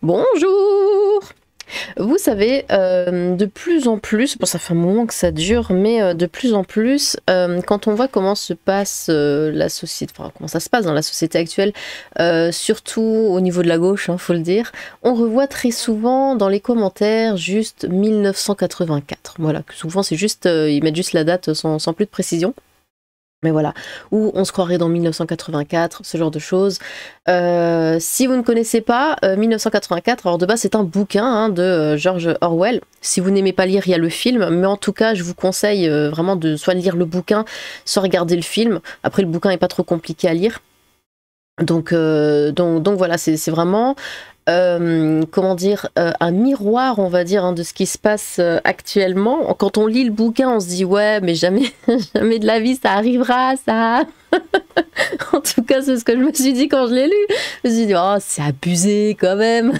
Bonjour! Vous savez, de plus en plus, bon ça fait un moment que ça dure, mais de plus en plus, quand on voit comment se passe la société, enfin comment ça se passe dans la société actuelle, surtout au niveau de la gauche, faut le dire, on revoit très souvent dans les commentaires juste 1984. Voilà, que souvent c'est juste, ils mettent juste la date sans plus de précision. Mais voilà, où on se croirait dans 1984, ce genre de choses. Si vous ne connaissez pas 1984, alors de base c'est un bouquin de George Orwell. Si vous n'aimez pas lire, il y a le film, mais en tout cas je vous conseille vraiment de soit lire le bouquin, soit regarder le film. Après le bouquin n'est pas trop compliqué à lire. Donc voilà, c'est vraiment comment dire, un miroir, on va dire, de ce qui se passe actuellement. Quand on lit le bouquin, on se dit ouais, mais jamais, jamais de la vie ça arrivera, ça. En tout cas, c'est ce que je me suis dit quand je l'ai lu. Je me suis dit oh, c'est abusé quand même.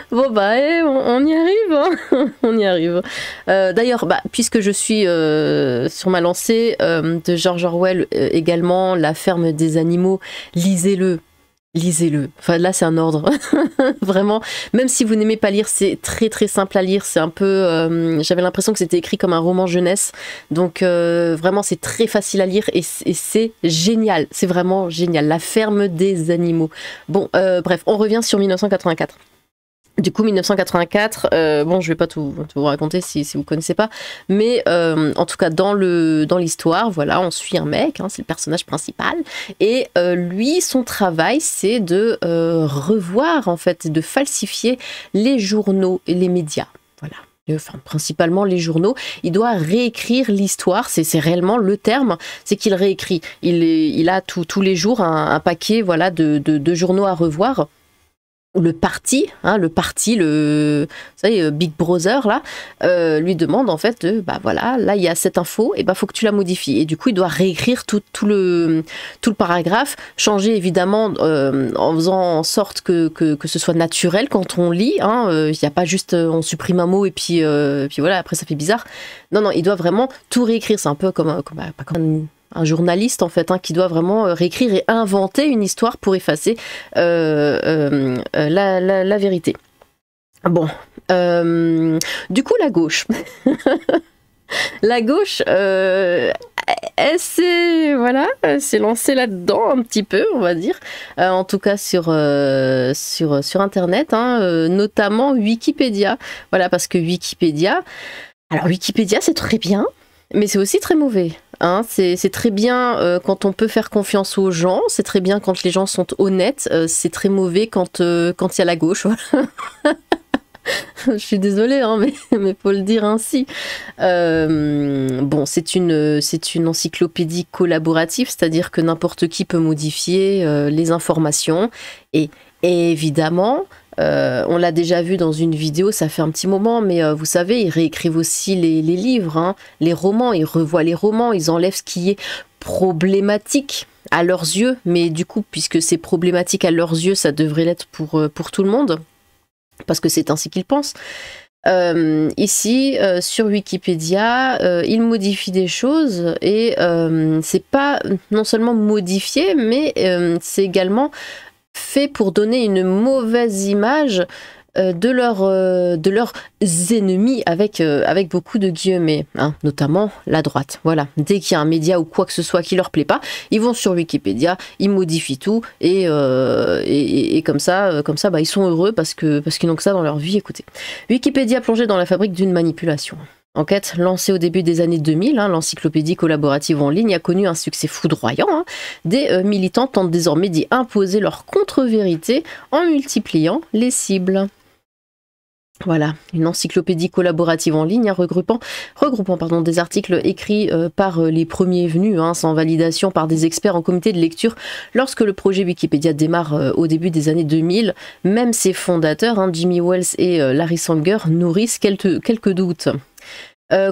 Bon bah on y arrive, on y arrive. D'ailleurs, puisque je suis sur ma lancée de George Orwell également, La ferme des animaux, lisez-le. Lisez-le. Enfin là c'est un ordre. Vraiment. Même si vous n'aimez pas lire, c'est très très simple à lire. C'est un peu... j'avais l'impression que c'était écrit comme un roman jeunesse. Donc vraiment c'est très facile à lire et c'est génial. C'est vraiment génial. La ferme des animaux. Bon, bref, on revient sur 1984. Du coup, 1984, bon, je vais pas tout vous raconter si vous connaissez pas, mais en tout cas, dans l'histoire, voilà, on suit un mec, c'est le personnage principal, et lui, son travail, c'est de revoir, en fait, de falsifier les journaux et les médias, voilà. Enfin, principalement les journaux, il doit réécrire l'histoire, c'est réellement le terme, c'est qu'il réécrit. Il a tous les jours un paquet, voilà, de journaux à revoir. Le parti, vous savez, Big Brother là, lui demande en fait voilà, là il y a cette info, et faut que tu la modifies. Et du coup il doit réécrire tout le paragraphe, changer évidemment en faisant en sorte que ce soit naturel quand on lit. Il n'y a pas juste on supprime un mot et puis voilà, après ça fait bizarre. Non, il doit vraiment tout réécrire. C'est un peu comme un journaliste en fait, qui doit vraiment réécrire et inventer une histoire pour effacer la vérité. Bon, du coup la gauche. La gauche, elle s'est lancée là-dedans un petit peu, on va dire, en tout cas sur Internet, notamment Wikipédia. Voilà, parce que Wikipédia c'est très bien, mais c'est aussi très mauvais. C'est très bien quand on peut faire confiance aux gens, c'est très bien quand les gens sont honnêtes, c'est très mauvais quand il y a la gauche. Je suis désolée, mais faut le dire ainsi. Bon, c'est une encyclopédie collaborative, c'est-à-dire que n'importe qui peut modifier les informations. Et évidemment, on l'a déjà vu dans une vidéo, ça fait un petit moment, mais vous savez, ils réécrivent aussi les livres, les romans, ils revoient les romans, ils enlèvent ce qui est problématique à leurs yeux, mais du coup, puisque c'est problématique à leurs yeux, ça devrait l'être pour tout le monde, parce que c'est ainsi qu'ils pensent. Ici, sur Wikipédia, ils modifient des choses, et c'est pas non seulement modifié, mais c'est également fait pour donner une mauvaise image de leurs ennemis, avec beaucoup de guillemets, notamment la droite. Voilà, dès qu'il y a un média ou quoi que ce soit qui leur plaît pas, ils vont sur Wikipédia, ils modifient tout, et comme ça, ils sont heureux parce qu'ils n'ont que ça dans leur vie. Écoutez, Wikipédia plongé dans la fabrique d'une manipulation. Enquête lancée au début des années 2000, l'encyclopédie collaborative en ligne a connu un succès foudroyant. Des militants tentent désormais d'y imposer leur contre-vérité en multipliant les cibles. Voilà, une encyclopédie collaborative en ligne regroupant des articles écrits par les premiers venus, sans validation par des experts en comité de lecture. Lorsque le projet Wikipédia démarre au début des années 2000, même ses fondateurs, Jimmy Wales et Larry Sanger, nourrissent quelques doutes.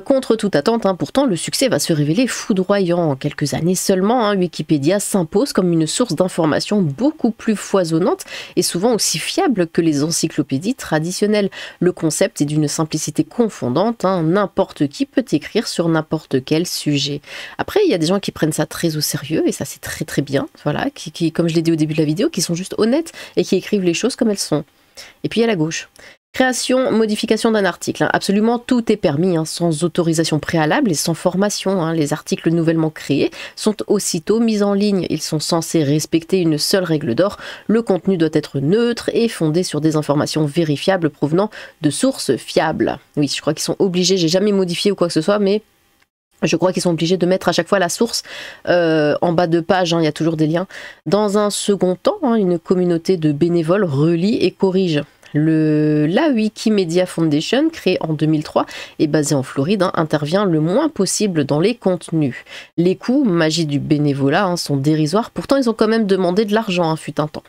Contre toute attente, pourtant, le succès va se révéler foudroyant. En quelques années seulement, Wikipédia s'impose comme une source d'information beaucoup plus foisonnante et souvent aussi fiable que les encyclopédies traditionnelles. Le concept est d'une simplicité confondante, n'importe qui peut écrire sur n'importe quel sujet. Après, il y a des gens qui prennent ça très au sérieux, et ça c'est très très bien, voilà, qui comme je l'ai dit au début de la vidéo, qui sont juste honnêtes et qui écrivent les choses comme elles sont. Et puis il y a la gauche. Création, modification d'un article. Absolument tout est permis, sans autorisation préalable et sans formation. Les articles nouvellement créés sont aussitôt mis en ligne. Ils sont censés respecter une seule règle d'or. Le contenu doit être neutre et fondé sur des informations vérifiables provenant de sources fiables. Oui, je crois qu'ils sont obligés, j'ai jamais modifié ou quoi que ce soit, mais je crois qu'ils sont obligés de mettre à chaque fois la source en bas de page, il y a toujours des liens. Dans un second temps, une communauté de bénévoles relie et corrige. La Wikimedia Foundation, créée en 2003 et basée en Floride, intervient le moins possible dans les contenus. Les coûts, magie du bénévolat, sont dérisoires, pourtant ils ont quand même demandé de l'argent, fut un temps.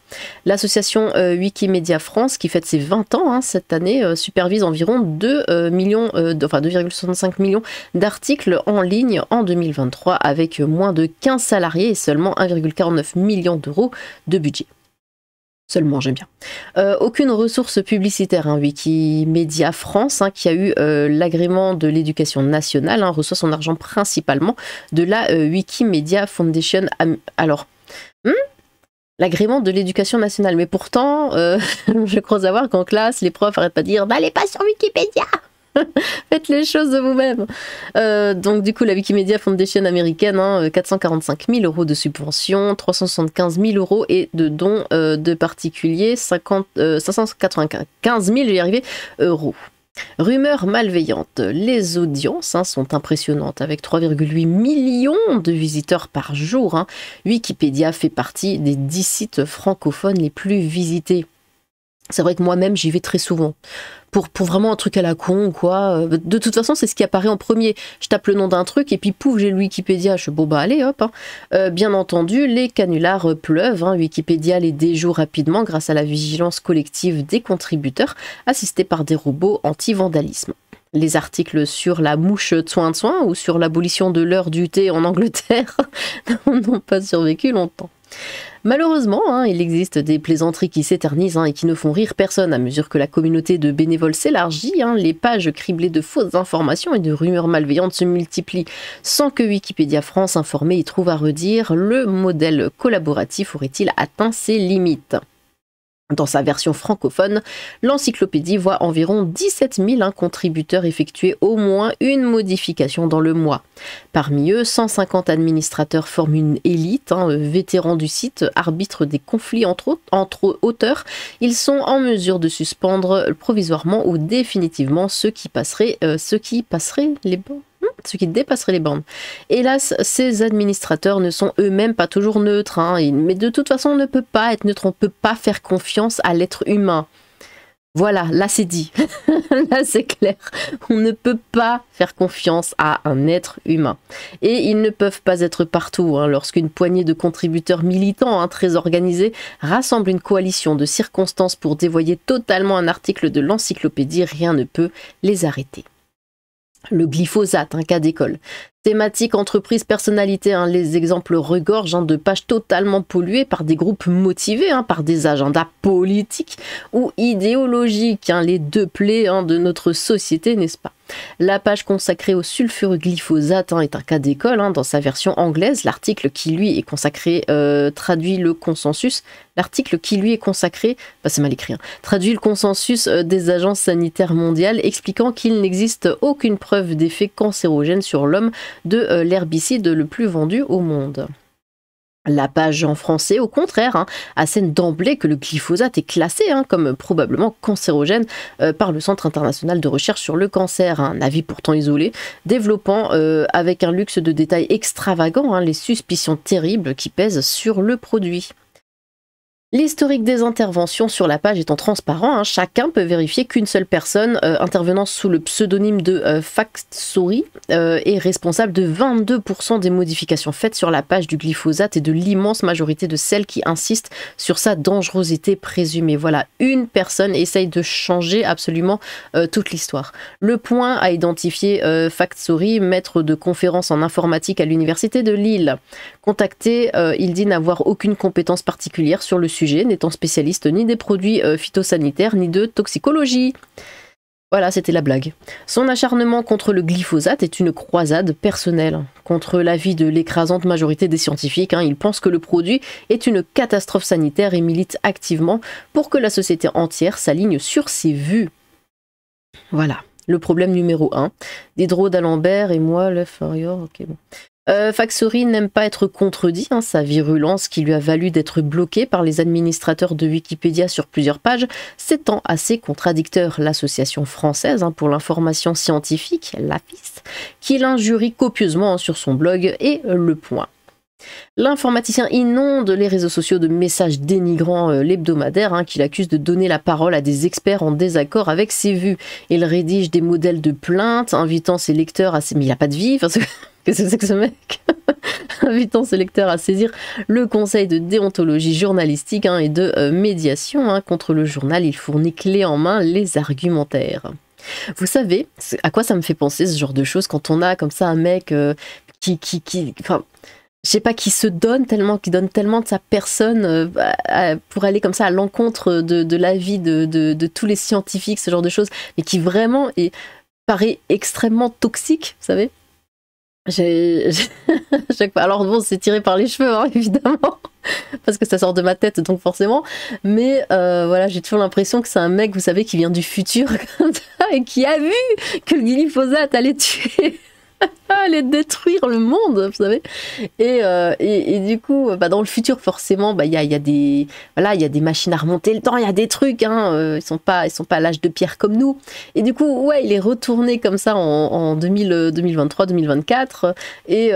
L'association Wikimedia France, qui fête ses 20 ans cette année, supervise environ 2,65 millions d'articles en ligne en 2023 avec moins de 15 salariés et seulement 1,49 million d'euros de budget. Seulement, j'aime bien. Aucune ressource publicitaire. Wikimedia France, qui a eu l'agrément de l'éducation nationale, reçoit son argent principalement de la Wikimedia Foundation. Alors, l'agrément de l'éducation nationale. Mais pourtant, je crois savoir qu'en classe, les profs n'arrêtent pas de dire « N'allez pas sur Wikipédia !» Faites les choses de vous-même. Donc du coup, la Wikimedia Foundation américaine, 445 000 euros de subventions, 375 000 euros et de dons de particuliers, 595 000, je vais y arriver, euros. Rumeurs malveillantes. Les audiences sont impressionnantes avec 3,8 millions de visiteurs par jour. Wikipédia fait partie des 10 sites francophones les plus visités. C'est vrai que moi-même, j'y vais très souvent. Pour vraiment un truc à la con, quoi. De toute façon, c'est ce qui apparaît en premier. Je tape le nom d'un truc et puis pouf, j'ai le Wikipédia. Je suis bon, bah allez, hop. Bien entendu, les canulars pleuvent. Wikipédia les déjoue rapidement grâce à la vigilance collective des contributeurs, assistés par des robots anti-vandalisme. Les articles sur la mouche Tsouin-Tsouin ou sur l'abolition de l'heure du thé en Angleterre n'ont pas survécu longtemps. Malheureusement, il existe des plaisanteries qui s'éternisent et qui ne font rire personne à mesure que la communauté de bénévoles s'élargit. Les pages criblées de fausses informations et de rumeurs malveillantes se multiplient. Sans que Wikipédia France informé y trouve à redire, le modèle collaboratif aurait-il atteint ses limites ? Dans sa version francophone, l'encyclopédie voit environ 17 000 contributeurs effectuer au moins une modification dans le mois. Parmi eux, 150 administrateurs forment une élite, vétérans du site, arbitres des conflits entre auteurs. Ils sont en mesure de suspendre provisoirement ou définitivement ceux qui dépasseraient les bornes. Hélas, ces administrateurs ne sont eux-mêmes pas toujours neutres, mais de toute façon on ne peut pas être neutre, on ne peut pas faire confiance à l'être humain. Voilà, là c'est dit, là c'est clair, on ne peut pas faire confiance à un être humain. Et ils ne peuvent pas être partout, lorsqu'une poignée de contributeurs militants, très organisés, rassemble une coalition de circonstances pour dévoyer totalement un article de l'encyclopédie, rien ne peut les arrêter. Le glyphosate, cas d'école. Thématique, entreprise, personnalité, les exemples regorgent de pages totalement polluées par des groupes motivés, par des agendas politiques ou idéologiques, les deux plaies de notre société, n'est-ce pas? La page consacrée au sulfureux glyphosate est un cas d'école. Dans sa version anglaise, l'article qui lui est consacré traduit le consensus. L'article qui lui est consacré, c'est mal écrit, traduit le consensus des agences sanitaires mondiales expliquant qu'il n'existe aucune preuve d'effet cancérogène sur l'homme de l'herbicide le plus vendu au monde. La page en français, au contraire, assène d'emblée que le glyphosate est classé comme probablement cancérogène par le Centre international de recherche sur le cancer, un avis pourtant isolé, développant avec un luxe de détails extravagant les suspicions terribles qui pèsent sur le produit. L'historique des interventions sur la page étant transparent, chacun peut vérifier qu'une seule personne intervenant sous le pseudonyme de Factsaury est responsable de 22% des modifications faites sur la page du glyphosate et de l'immense majorité de celles qui insistent sur sa dangerosité présumée. Voilà, une personne essaye de changer absolument toute l'histoire. Le Point a identifié Factsaury, maître de conférences en informatique à l'université de Lille. Contacté, il dit n'avoir aucune compétence particulière sur le sujet, n'étant spécialiste ni des produits phytosanitaires ni de toxicologie. Voilà, c'était la blague. Son acharnement contre le glyphosate est une croisade personnelle contre l'avis de l'écrasante majorité des scientifiques. Il pense que le produit est une catastrophe sanitaire et milite activement pour que la société entière s'aligne sur ses vues. Voilà, le problème numéro 1. Diderot d'Alembert et moi, l'œuf inférieur, ok bon. Faxori n'aime pas être contredit, sa virulence qui lui a valu d'être bloqué par les administrateurs de Wikipédia sur plusieurs pages s'étend assez contradicteur. L'association française pour l'information scientifique, l'AFIS, qui l'injurie copieusement sur son blog et Le Point. L'informaticien inonde les réseaux sociaux de messages dénigrant l'hebdomadaire qu'il accuse de donner la parole à des experts en désaccord avec ses vues. Il rédige des modèles de plainte invitant ses lecteurs à... Mais il n'a pas de vie, qu'est-ce que c'est que ce mec? Invitant ses lecteurs à saisir le conseil de déontologie journalistique et de médiation contre le journal. Il fournit clé en main les argumentaires. Vous savez à quoi ça me fait penser ce genre de choses quand on a comme ça un mec enfin, je sais pas, qui se donne tellement, qui donne tellement de sa personne pour aller comme ça à l'encontre de l'avis de tous les scientifiques, ce genre de choses, mais qui vraiment paraît extrêmement toxique, vous savez. Alors bon, c'est tiré par les cheveux, évidemment, parce que ça sort de ma tête, donc forcément. Mais voilà, j'ai toujours l'impression que c'est un mec, vous savez, qui vient du futur comme ça, et qui a vu que le glyphosate allait tuer, allait détruire le monde, vous savez. Et du coup, dans le futur, forcément, il y a des machines à remonter le temps, il y a des trucs, ils sont pas à l'âge de pierre comme nous. Et du coup, ouais, il est retourné comme ça en 2023-2024 et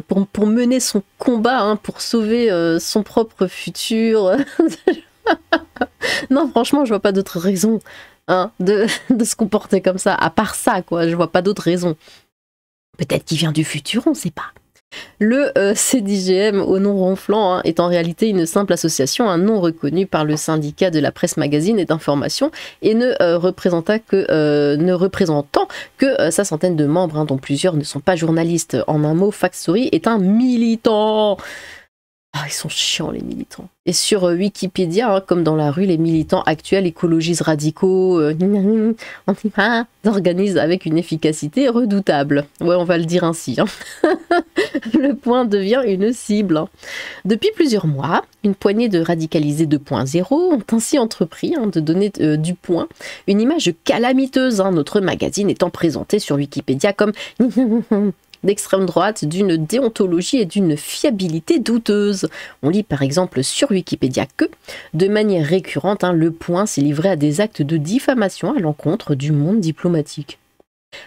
pour mener son combat, pour sauver son propre futur. Non, franchement, je vois pas d'autre raison de se comporter comme ça, à part ça, quoi. Je vois pas d'autre raison. Peut-être qu'il vient du futur, on ne sait pas. Le CDGM, au nom ronflant, est en réalité une simple association, non reconnue par le syndicat de la presse magazine et d'information, et ne représentant que sa centaine de membres, dont plusieurs ne sont pas journalistes. En un mot, Faxori est un militant. Ils sont chiants, les militants. Et sur Wikipédia, comme dans la rue, les militants actuels, écologistes radicaux, s'organisent avec une efficacité redoutable. Ouais, on va le dire ainsi. Le Point devient une cible. Depuis plusieurs mois, une poignée de radicalisés 2.0 ont ainsi entrepris de donner du Point une image calamiteuse, notre magazine étant présenté sur Wikipédia comme d'extrême droite, d'une déontologie et d'une fiabilité douteuse. On lit par exemple sur Wikipédia que, de manière récurrente, Le Point s'est livré à des actes de diffamation à l'encontre du monde diplomatique.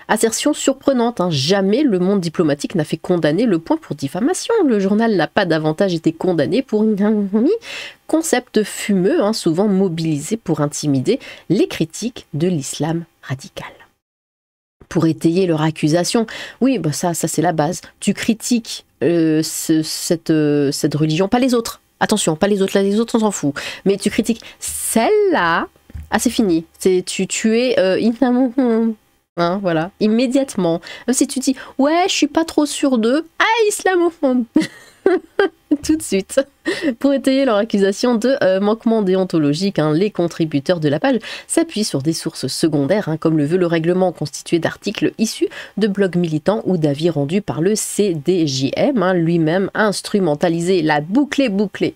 Assertion surprenante, jamais le monde diplomatique n'a fait condamner Le Point pour diffamation. Le journal n'a pas davantage été condamné pour concept fumeux, souvent mobilisé pour intimider les critiques de l'islam radical. Pour étayer leur accusation, oui, ça c'est la base. Tu critiques cette religion, pas les autres. Attention, pas les autres, là les autres on s'en fout. Mais tu critiques celle-là, c'est fini. Tu es voilà, immédiatement. Même si tu dis, ouais, je suis pas trop sûr d'eux, islamophobe. Tout de suite. Pour étayer leur accusation de manquement déontologique, les contributeurs de la page s'appuient sur des sources secondaires, comme le veut le règlement, constitué d'articles issus de blogs militants ou d'avis rendus par le CDJM, lui-même instrumentalisé, la bouclée.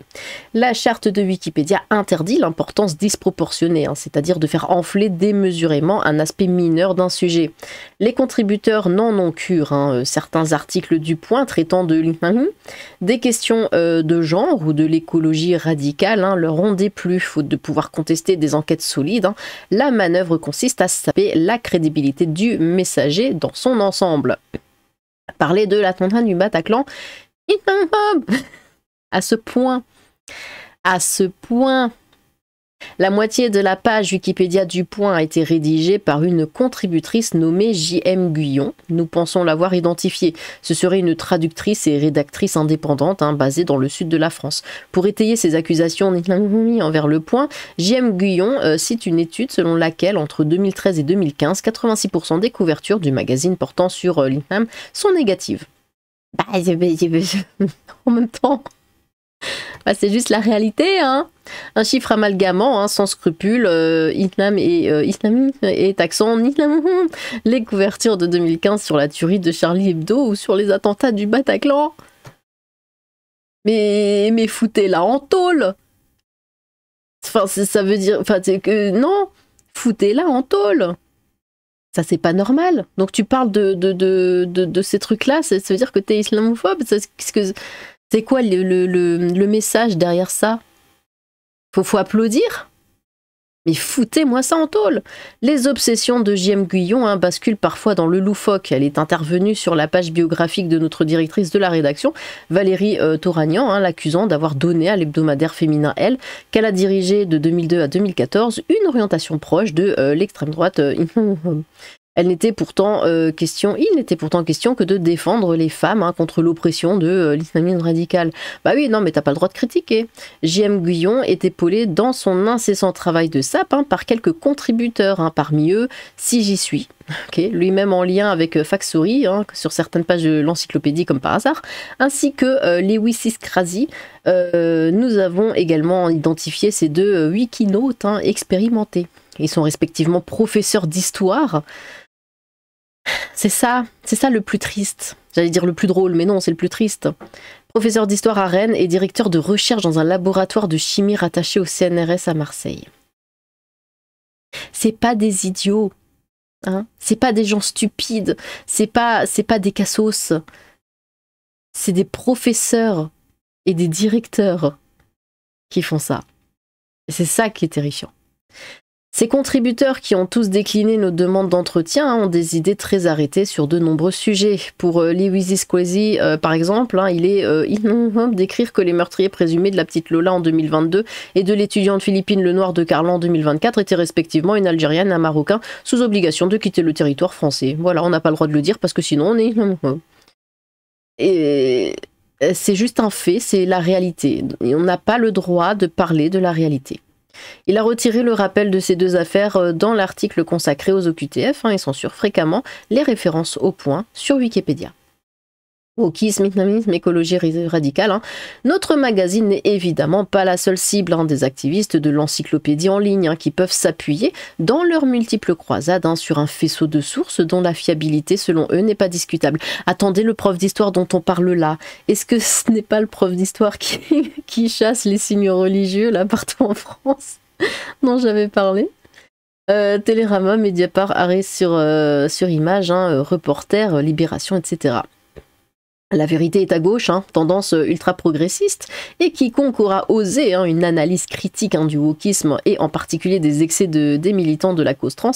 La charte de Wikipédia interdit l'importance disproportionnée, c'est-à-dire de faire enfler démesurément un aspect mineur d'un sujet. Les contributeurs n'en ont cure, certains articles du Point traitant des questions de genre ou de l'écologie radicale leur ont déplu, faute de pouvoir contester des enquêtes solides. La manœuvre consiste à saper la crédibilité du messager dans son ensemble. Parler de l'attentat du Bataclan, à ce point. La moitié de la page Wikipédia du Point a été rédigée par une contributrice nommée J.M. Guyon. Nous pensons l'avoir identifiée. Ce serait une traductrice et rédactrice indépendante basée dans le sud de la France. Pour étayer ses accusations envers Le Point, J.M. Guyon cite une étude selon laquelle, entre 2013 et 2015, 86% des couvertures du magazine portant sur l'islam sont négatives. En même temps... Bah, c'est juste la réalité, hein. Un chiffre amalgamant, hein, sans scrupule, islamisme et taxant les couvertures de 2015 sur la tuerie de Charlie Hebdo ou sur les attentats du Bataclan. Mais foutez-la en tôle. Enfin, ça veut dire... Enfin, c'est que... Non, foutez-la en tôle. Ça, c'est pas normal. Donc, tu parles de ces trucs-là, ça veut dire que t'es islamophobe. C'est quoi le message derrière ça? Faut applaudir? Mais foutez-moi ça en tôle. Les obsessions de J.M. Guyon basculent parfois dans le loufoque. Elle est intervenue sur la page biographique de notre directrice de la rédaction, Valérie Toragnan, l'accusant d'avoir donné à l'hebdomadaire féminin Elle, qu'elle a dirigé de 2002 à 2014, une orientation proche de l'extrême droite. Il n'était pourtant question que de défendre les femmes contre l'oppression de l'islamisme radical. Bah oui, non, mais t'as pas le droit de critiquer. J.M. Guyon est épaulé dans son incessant travail de sape par quelques contributeurs, parmi eux, Si j'y suis, lui-même en lien avec Faxori, sur certaines pages de l'encyclopédie comme par hasard, ainsi que Lewis Iskrazi. Nous avons également identifié ces deux wikinautes expérimentés. Ils sont respectivement professeurs d'histoire. C'est ça le plus triste. J'allais dire le plus drôle, mais non, c'est le plus triste. Professeur d'histoire à Rennes et directeur de recherche dans un laboratoire de chimie rattaché au CNRS à Marseille. C'est pas des idiots, c'est pas des gens stupides, c'est pas des cassos. C'est des professeurs et des directeurs qui font ça. Et c'est ça qui est terrifiant. Ces contributeurs qui ont tous décliné nos demandes d'entretien ont des idées très arrêtées sur de nombreux sujets. Pour Lewis Iskrazi, par exemple, il est innovable d'écrire que les meurtriers présumés de la petite Lola en 2022 et de l'étudiante philippine Le Noir de Carlan en 2024 étaient respectivement une Algérienne et un Marocain sous obligation de quitter le territoire français. Voilà, on n'a pas le droit de le dire parce que sinon on est... Et c'est juste un fait, c'est la réalité. Et on n'a pas le droit de parler de la réalité. Il a retiré le rappel de ces deux affaires dans l'article consacré aux OQTF et censure fréquemment les références au point sur Wikipédia. Wokisme, islamisme, écologie radicale. Notre magazine n'est évidemment pas la seule cible des activistes de l'encyclopédie en ligne qui peuvent s'appuyer dans leurs multiples croisades sur un faisceau de sources dont la fiabilité selon eux n'est pas discutable. Attendez, le prof d'histoire dont on parle là, est-ce que ce n'est pas le prof d'histoire qui chasse les signes religieux là partout en France dont j'avais parlé? Télérama, Mediapart, arrêt sur image, Reporter, Libération, etc. La vérité est à gauche, tendance ultra-progressiste, et quiconque aura osé une analyse critique du wokisme, et en particulier des excès des militants de la cause trans,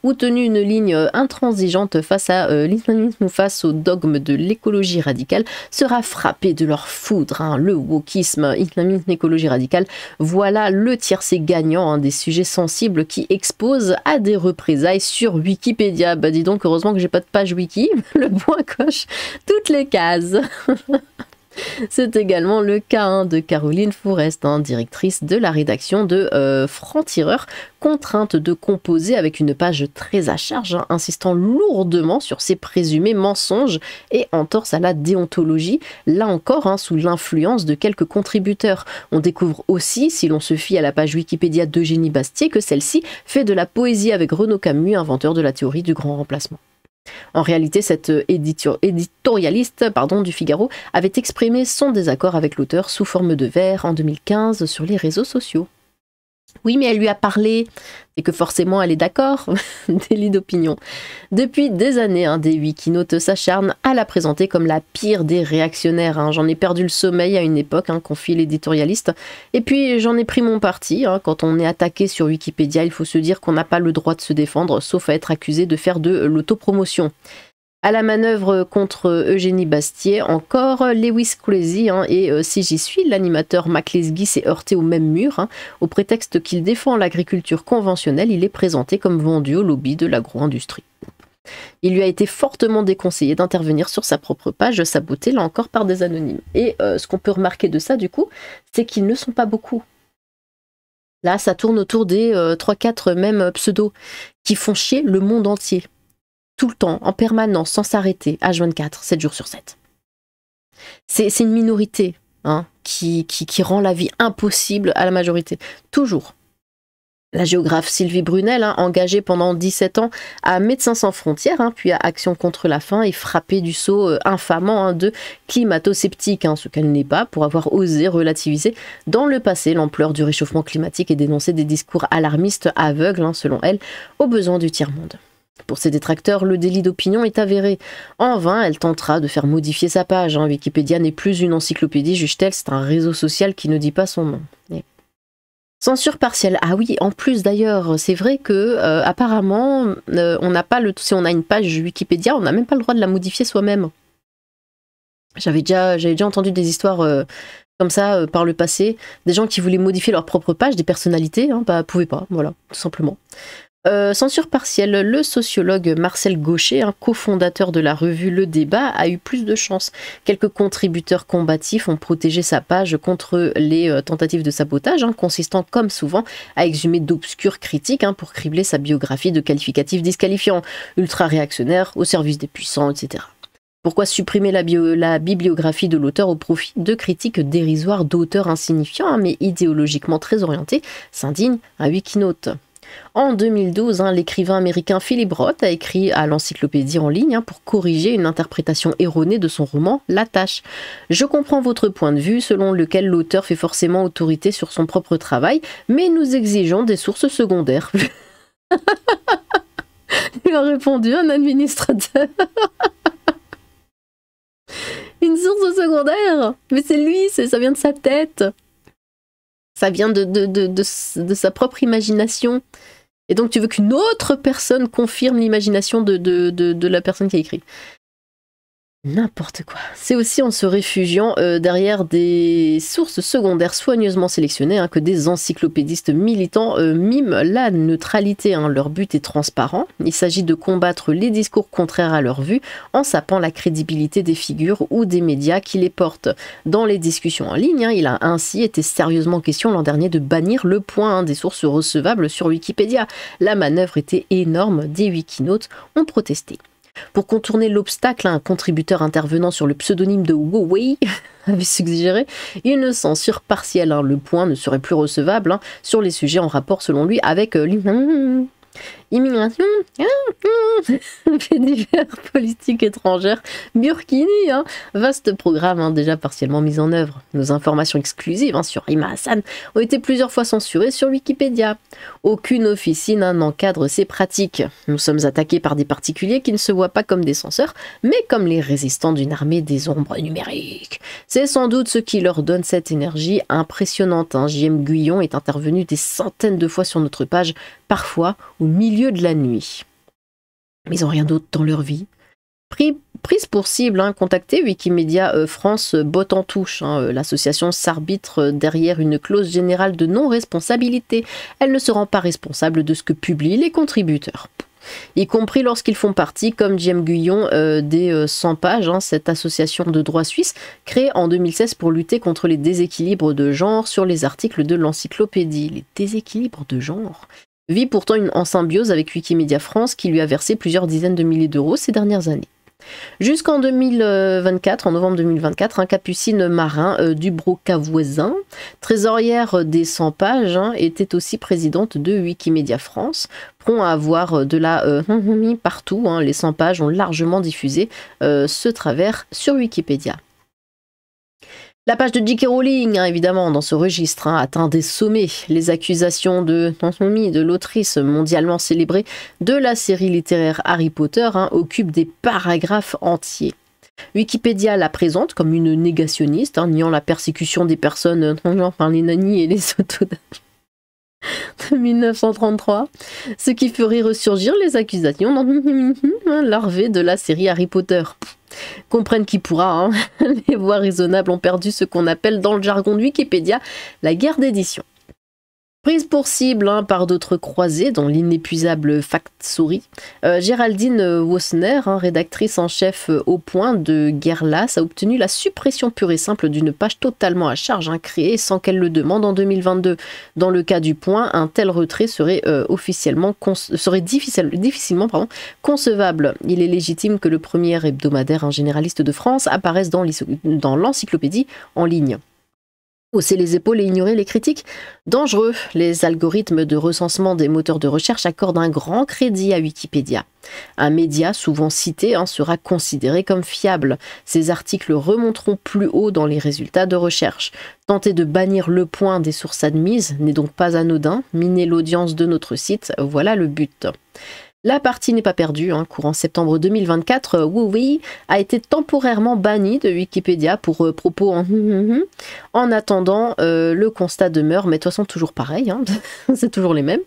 ou tenu une ligne intransigeante face à l'islamisme ou face au dogme de l'écologie radicale, sera frappé de leur foudre. Le wokisme, islamisme, écologie radicale, voilà le tiercé gagnant des sujets sensibles qui exposent à des représailles sur Wikipédia. Bah dis donc, heureusement que j'ai pas de page wiki, le point coche toutes les cases. C'est également le cas de Caroline Fourest, directrice de la rédaction de Franc-Tireur, contrainte de composer avec une page très à charge, insistant lourdement sur ses présumés mensonges et entorses à la déontologie, là encore sous l'influence de quelques contributeurs. On découvre aussi, si l'on se fie à la page Wikipédia d'Eugénie Bastier, que celle-ci fait de la poésie avec Renaud Camus, inventeur de la théorie du grand remplacement. En réalité, cette éditorialiste du Figaro avait exprimé son désaccord avec l'auteur sous forme de vers en 2015 sur les réseaux sociaux. Oui, mais elle lui a parlé, et que forcément elle est d'accord. Délit d'opinion. Depuis des années, des wikinautes s'acharnent à la présenter comme la pire des réactionnaires. J'en ai perdu le sommeil à une époque, confie l'éditorialiste. Et puis j'en ai pris mon parti. Quand on est attaqué sur Wikipédia, il faut se dire qu'on n'a pas le droit de se défendre, sauf à être accusé de faire de l'autopromotion. À la manœuvre contre Eugénie Bastier, encore, Lewis Iskrazi et Si j'y suis, l'animateur Mac Lesguy s'est heurté au même mur. Au prétexte qu'il défend l'agriculture conventionnelle, il est présenté comme vendu au lobby de l'agro-industrie. Il lui a été fortement déconseillé d'intervenir sur sa propre page, sabotée là encore par des anonymes. Et ce qu'on peut remarquer de ça du coup, c'est qu'ils ne sont pas beaucoup. Là, ça tourne autour des 3-4 mêmes pseudos qui font chier le monde entier. Tout le temps, en permanence, sans s'arrêter, H24, 7 jours sur 7. C'est une minorité. hein, qui rend la vie impossible à la majorité. Toujours. La géographe Sylvie Brunel, hein, engagée pendant 17 ans à Médecins sans frontières, hein, puis à Action contre la faim, est frappée du sceau infamant, hein, de climato-sceptique, hein, ce qu'elle n'est pas, pour avoir osé relativiser dans le passé l'ampleur du réchauffement climatique et dénoncer des discours alarmistes aveugles, hein, selon elle, aux besoins du tiers-monde. Pour ses détracteurs, le délit d'opinion est avéré. En vain, elle tentera de faire modifier sa page, hein. Wikipédia n'est plus une encyclopédie, juge-t-elle, c'est un réseau social qui ne dit pas son nom. Et... Censure partielle. Ah oui, en plus d'ailleurs, c'est vrai que apparemment, on n'a pas si on a une page Wikipédia, on n'a même pas le droit de la modifier soi-même. J'avais déjà entendu des histoires comme ça par le passé, des gens qui voulaient modifier leur propre page, des personnalités, hein, bah pouvaient pas, voilà, tout simplement. Censure partielle, le sociologue Marcel Gaucher, un cofondateur de la revue Le Débat, a eu plus de chance. Quelques contributeurs combatifs ont protégé sa page contre les tentatives de sabotage, hein, consistant comme souvent à exhumer d'obscures critiques, hein, pour cribler sa biographie de qualificatifs disqualifiants, ultra-réactionnaires, au service des puissants, etc. Pourquoi supprimer la bibliographie de l'auteur au profit de critiques dérisoires d'auteurs insignifiants, hein, mais idéologiquement très orientés, s'indigne un Wikinote. En 2012, hein, l'écrivain américain Philip Roth a écrit à l'encyclopédie en ligne, hein, pour corriger une interprétation erronée de son roman La Tâche. Je comprends votre point de vue selon lequel l'auteur fait forcément autorité sur son propre travail, mais nous exigeons des sources secondaires. Il a répondu un administrateur. Une source secondaire? Mais c'est lui, ça vient de sa tête. Ça vient de sa propre imagination. Et donc tu veux qu'une autre personne confirme l'imagination de la personne qui a écrit. N'importe quoi. C'est aussi en se réfugiant derrière des sources secondaires soigneusement sélectionnées, hein, que des encyclopédistes militants miment la neutralité, hein. Leur but est transparent. Il s'agit de combattre les discours contraires à leur vue en sapant la crédibilité des figures ou des médias qui les portent. Dans les discussions en ligne, hein, il a ainsi été sérieusement question l'an dernier de bannir Le Point, hein, des sources recevables sur Wikipédia. La manœuvre était énorme, des wikinautes ont protesté. Pour contourner l'obstacle, un contributeur intervenant sur le pseudonyme de Huawei avait suggéré une censure partielle. Le Point ne serait plus recevable, hein, sur les sujets en rapport, selon lui, avec l'immigration, fait divers, politique étrangère, Burkini, hein. Vaste programme, hein, déjà partiellement mis en œuvre. Nos informations exclusives, hein, sur Rima Hassan ont été plusieurs fois censurées sur Wikipédia. Aucune officine, hein, n'encadre ces pratiques. Nous sommes attaqués par des particuliers qui ne se voient pas comme des censeurs, mais comme les résistants d'une armée des ombres numériques. C'est sans doute ce qui leur donne cette énergie impressionnante, hein. J.M. Guyon est intervenu des centaines de fois sur notre page, parfois au milieu de la nuit. Mais ils n'ont rien d'autre dans leur vie. Prise pour cible, hein, contactez Wikimedia France botte en touche. Hein, l'association s'arbitre derrière une clause générale de non-responsabilité. Elle ne se rend pas responsable de ce que publient les contributeurs. Y compris lorsqu'ils font partie, comme J.M. Guyon, des 100 pages, hein, cette association de droit suisse créée en 2016 pour lutter contre les déséquilibres de genre sur les articles de l'encyclopédie. Les déséquilibres de genre vit pourtant en symbiose avec Wikimedia France qui lui a versé plusieurs dizaines de milliers d'euros ces dernières années. Jusqu'en 2024, en novembre 2024, un Capucine Marin du Brocavoisin, trésorière des 100 pages, hein, était aussi présidente de Wikimedia France, prompt à avoir de la partout, hein. Les 100 pages ont largement diffusé ce travers sur Wikipédia. La page de J.K. Rowling, hein, évidemment, dans ce registre, hein, atteint des sommets. Les accusations de l'autrice mondialement célébrée de la série littéraire Harry Potter, hein, occupent des paragraphes entiers. Wikipédia la présente comme une négationniste, hein, niant la persécution des personnes par les nannies et les autodates de 1933, ce qui ferait ressurgir les accusations larvées de la série Harry Potter. Comprenne qui pourra, hein. Les voix raisonnables ont perdu ce qu'on appelle dans le jargon de Wikipédia la guerre d'édition. Prise pour cible hein, par d'autres croisés, dont l'inépuisable Factsaurie, Géraldine Wosner, hein, rédactrice en chef au Point de Guerlas, a obtenu la suppression pure et simple d'une page totalement à charge, hein, créée sans qu'elle le demande en 2022. Dans le cas du Point, un tel retrait serait, difficilement concevable. Il est légitime que le premier hebdomadaire un généraliste de France apparaisse dans l'encyclopédie en ligne. Hausser les épaules et ignorer les critiques? Dangereux. Les algorithmes de recensement des moteurs de recherche accordent un grand crédit à Wikipédia. Un média souvent cité hein, sera considéré comme fiable. Ces articles remonteront plus haut dans les résultats de recherche. Tenter de bannir le Point des sources admises n'est donc pas anodin. Miner l'audience de notre site, voilà le but. La partie n'est pas perdue, hein. Courant septembre 2024, Huawei a été temporairement banni de Wikipédia pour propos en attendant, le constat demeure, mais de toute façon toujours pareil, hein. C'est toujours les mêmes.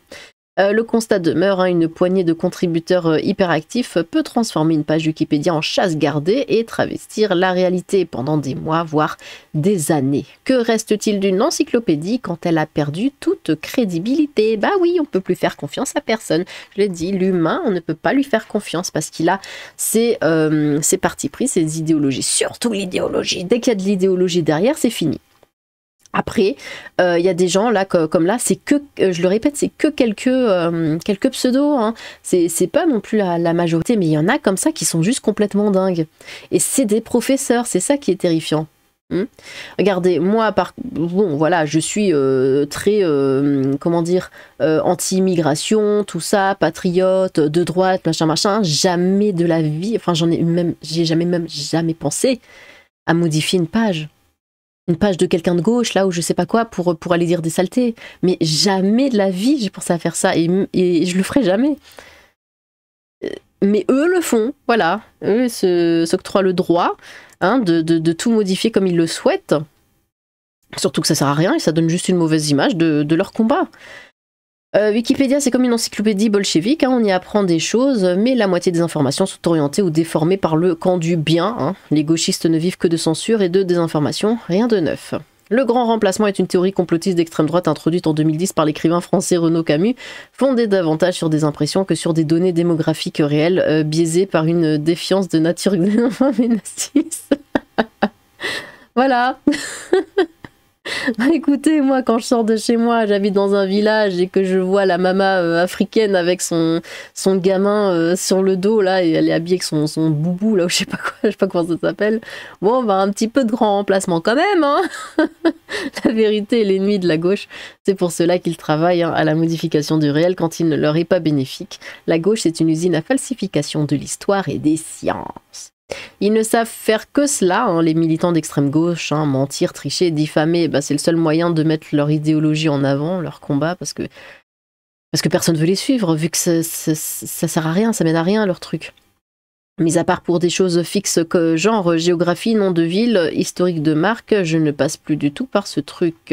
Le constat demeure, hein, une poignée de contributeurs hyperactifs peut transformer une page Wikipédia en chasse gardée et travestir la réalité pendant des mois, voire des années. Que reste-t-il d'une encyclopédie quand elle a perdu toute crédibilité? Bah oui, on ne peut plus faire confiance à personne. Je l'ai dit, l'humain, on ne peut pas lui faire confiance parce qu'il a ses partis pris, ses idéologies. Surtout l'idéologie. Dès qu'il y a de l'idéologie derrière, c'est fini. Après, il y a des gens là comme là, c'est que, je le répète, c'est que quelques pseudos, hein. C'est pas non plus la majorité, mais il y en a comme ça qui sont juste complètement dingues. Et c'est des professeurs, c'est ça qui est terrifiant. Regardez, moi, bon, voilà, je suis très, comment dire, anti-immigration, tout ça, patriote, de droite, machin, jamais de la vie, enfin, j'ai jamais pensé à modifier une page de quelqu'un de gauche, là, ou je sais pas quoi, pour aller dire des saletés. Mais jamais de la vie, j'ai pensé à faire ça, et je le ferai jamais. Mais eux le font, voilà. Eux s'octroient le droit hein, de tout modifier comme ils le souhaitent. Surtout que ça sert à rien, et ça donne juste une mauvaise image de leur combat. Wikipédia, c'est comme une encyclopédie bolchevique, hein, on y apprend des choses, mais la moitié des informations sont orientées ou déformées par le camp du bien. Hein. Les gauchistes ne vivent que de censure et de désinformation, rien de neuf. Le grand remplacement est une théorie complotiste d'extrême droite introduite en 2010 par l'écrivain français Renaud Camus, fondée davantage sur des impressions que sur des données démographiques réelles, biaisées par une défiance de nature xénophobénaciste. Voilà. Bah écoutez, moi quand je sors de chez moi, j'habite dans un village et que je vois la mama africaine avec son gamin sur le dos là, et elle est habillée avec son boubou là, ou je sais pas comment ça s'appelle. Bon bah un petit peu de grand remplacement quand même, hein. La vérité est l'ennemi de la gauche. C'est pour cela qu'ils travaillent hein, à la modification du réel quand il ne leur est pas bénéfique. La gauche c'est une usine à falsification de l'histoire et des sciences. Ils ne savent faire que cela, hein, les militants d'extrême gauche, hein, mentir, tricher, diffamer, bah, c'est le seul moyen de mettre leur idéologie en avant, leur combat, parce que personne ne veut les suivre, vu que ça sert à rien, ça mène à rien leur truc. Mis à part pour des choses fixes que genre géographie, nom de ville, historique de marque, je ne passe plus du tout par ce truc.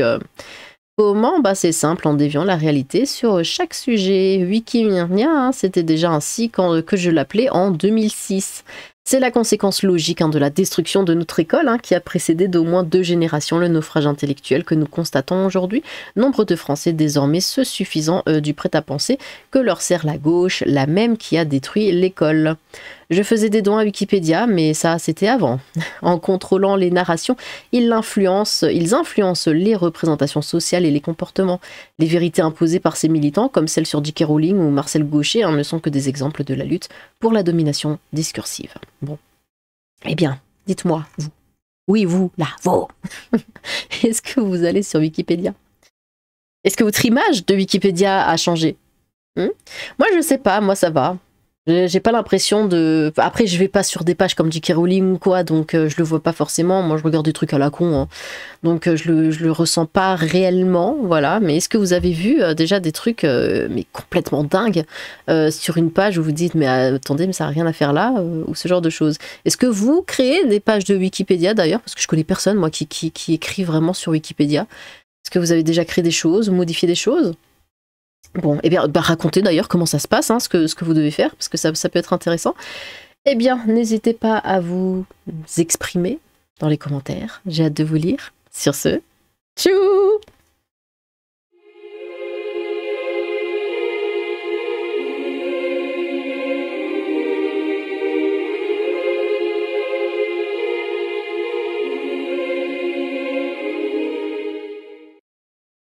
Comment? Bah c'est simple, en déviant la réalité sur chaque sujet. Wikimedia, hein, c'était déjà ainsi que je l'appelais en 2006. C'est la conséquence logique hein, de la destruction de notre école hein, qui a précédé d'au moins 2 générations le naufrage intellectuel que nous constatons aujourd'hui. Nombre de Français désormais se suffisant du prêt-à-penser que leur sert la gauche, la même qui a détruit l'école. Je faisais des dons à Wikipédia, mais ça c'était avant. En contrôlant les narrations, ils influencent les représentations sociales et les comportements. Les vérités imposées par ces militants, comme celles sur J.K. Rowling ou Marcel Gaucher, hein, ne sont que des exemples de la lutte pour la domination discursive. Bon. Eh bien, dites-moi, vous. Oui, vous, là, vous. Est-ce que vous allez sur Wikipédia? Est-ce que votre image de Wikipédia a changé? Moi, je sais pas, moi ça va. J'ai pas l'impression de... Après, je vais pas sur des pages comme J.K. Rowling ou quoi, donc je le vois pas forcément. Moi, je regarde des trucs à la con, hein. Donc je le ressens pas réellement, voilà. Mais est-ce que vous avez vu déjà des trucs mais complètement dingues sur une page où vous dites mais attendez, mais ça n'a rien à faire là, ou ce genre de choses. Est-ce que vous créez des pages de Wikipédia d'ailleurs? Parce que je connais personne, moi, qui écrit vraiment sur Wikipédia. Est-ce que vous avez déjà créé des choses ou modifié des choses? Bon, et bien, racontez d'ailleurs comment ça se passe, hein, ce que vous devez faire, parce que ça peut être intéressant. Eh bien, n'hésitez pas à vous exprimer dans les commentaires. J'ai hâte de vous lire. Sur ce, tchou!